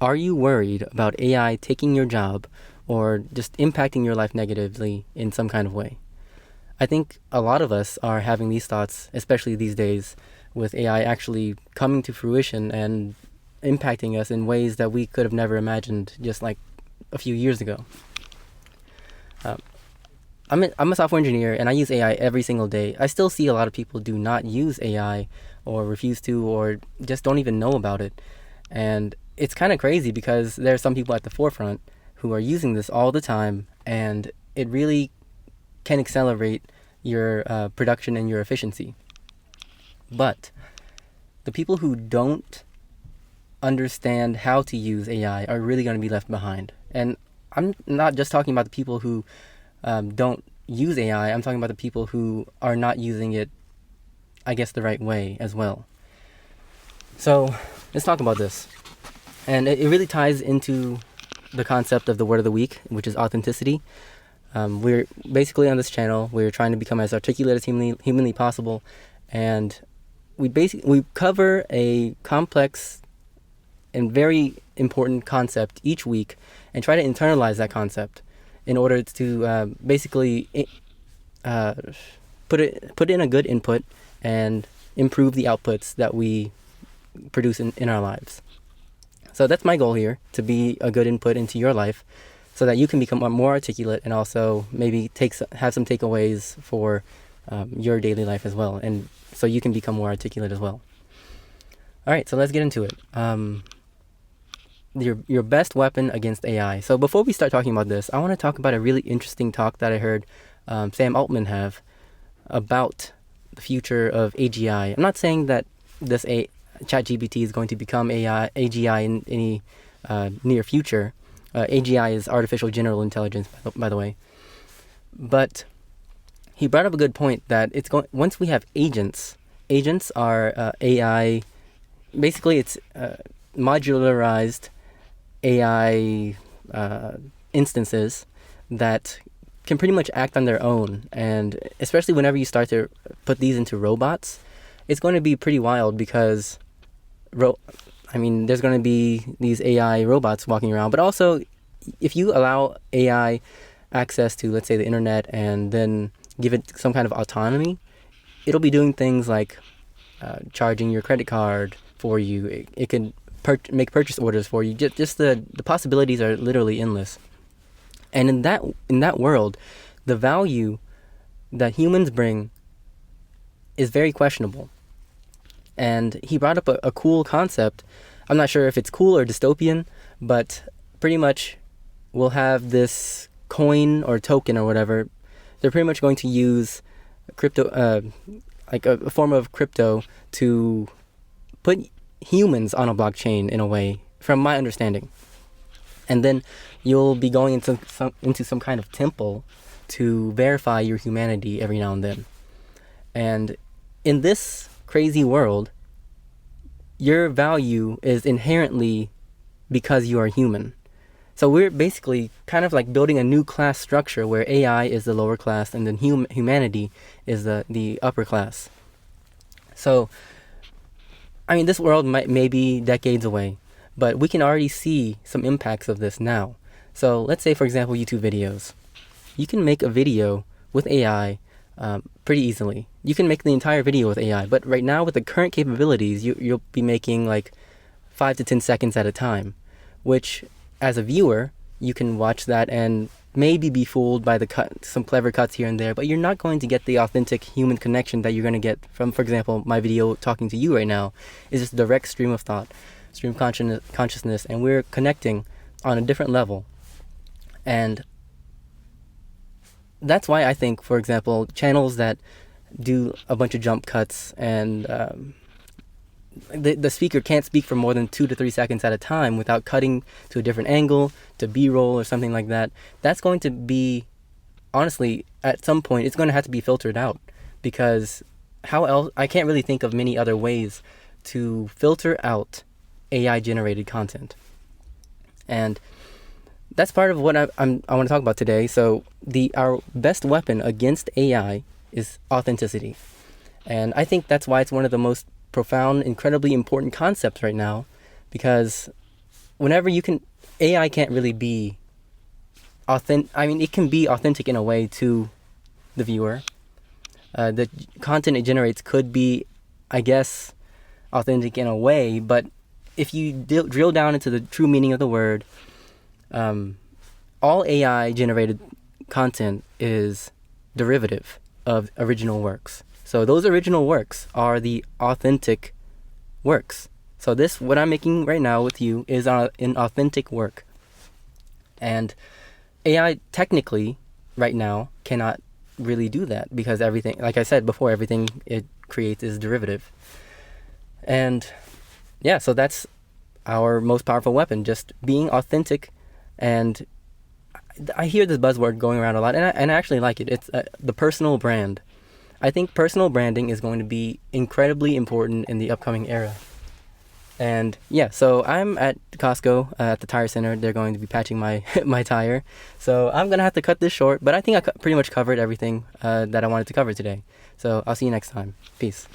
Are you worried about AI taking your job or just impacting your life negatively in some kind of way? I think a lot of us are having these thoughts, especially these days, with AI actually coming to fruition and impacting us in ways that we could have never imagined just like a few years ago. I'm a software engineer and I use AI every single day. I still see a lot of people do not use AI or refuse to or just don't even know about it. And it's kind of crazy because there are some people at the forefront who are using this all the time, and it really can accelerate your production and your efficiency. But the people who don't understand how to use AI are really going to be left behind. And I'm not just talking about the people who don't use AI. I'm talking about the people who are not using it, I guess, the right way as well. So let's talk about this. And it really ties into the concept of the word of the week, which is authenticity. We're basically on this channel, we're trying to become as articulate as humanly possible. And we cover a complex and very important concept each week and try to internalize that concept in order to basically put in a good input and improve the outputs that we produce in our lives. So that's my goal here, to be a good input into your life so that you can become more articulate and also maybe have some takeaways for your daily life as well, and so you can become more articulate as well. All right, so let's get into it. Your best weapon against AI. So before we start talking about this, I want to talk about a really interesting talk that I heard Sam Altman have about the future of AGI. I'm not saying that this ChatGPT is going to become AGI in any near future. AGI is artificial general intelligence, by the way. But he brought up a good point that once we have agents are AI. Basically, it's modularized AI instances that can pretty much act on their own. And especially whenever you start to put these into robots, it's going to be pretty wild because there's going to be these AI robots walking around. But also, if you allow AI access to, let's say, the internet and then give it some kind of autonomy, it'll be doing things like charging your credit card for you. It can make purchase orders for you. Just the possibilities are literally endless. And in that world, the value that humans bring is very questionable. And he brought up a cool concept. I'm not sure if it's cool or dystopian, but pretty much we'll have this coin or token or whatever. They're pretty much going to use crypto, like a form of crypto, to put humans on a blockchain in a way, from my understanding. And then you'll be going into some kind of temple to verify your humanity every now and then. And in this crazy world, your value is inherently because you are human. So we're basically kind of like building a new class structure where AI is the lower class and then humanity is the upper class. So, this world may be decades away, but we can already see some impacts of this now. So let's say, for example, YouTube videos. You can make a video with AI pretty easily. You can make the entire video with AI, but right now with the current capabilities, you'll be making like 5 to 10 seconds at a time, which as a viewer, you can watch that and maybe be fooled by some clever cuts here and there, but you're not going to get the authentic human connection that you're going to get from, for example, my video talking to you right now is just a direct stream of thought, stream of consciousness, and we're connecting on a different level. And that's why I think, for example, channels that do a bunch of jump cuts and the speaker can't speak for more than 2 to 3 seconds at a time without cutting to a different angle, to B-roll or something like that. That's going to be, honestly, at some point, it's going to have to be filtered out, because how else? I can't really think of many other ways to filter out AI-generated content. And that's part of what I want to talk about today. So our best weapon against AI is authenticity. And I think that's why it's one of the most profound, incredibly important concepts right now, because whenever you can, AI can't really be authentic. I mean, it can be authentic in a way to the viewer. The content it generates could be, I guess, authentic in a way, but if you drill down into the true meaning of the word, all AI generated content is derivative of original works. So those original works are the authentic works. So this, what I'm making right now with you, is an authentic work. And AI technically, right now, cannot really do that because everything, like I said before, everything it creates is derivative. And yeah, so that's our most powerful weapon, just being authentic. And I hear this buzzword going around a lot, and I actually like it. It's the personal brand. I think personal branding is going to be incredibly important in the upcoming era. And yeah, so I'm at Costco at the tire center. They're going to be patching my my tire. So I'm going to have to cut this short, but I think I pretty much covered everything that I wanted to cover today. So I'll see you next time. Peace.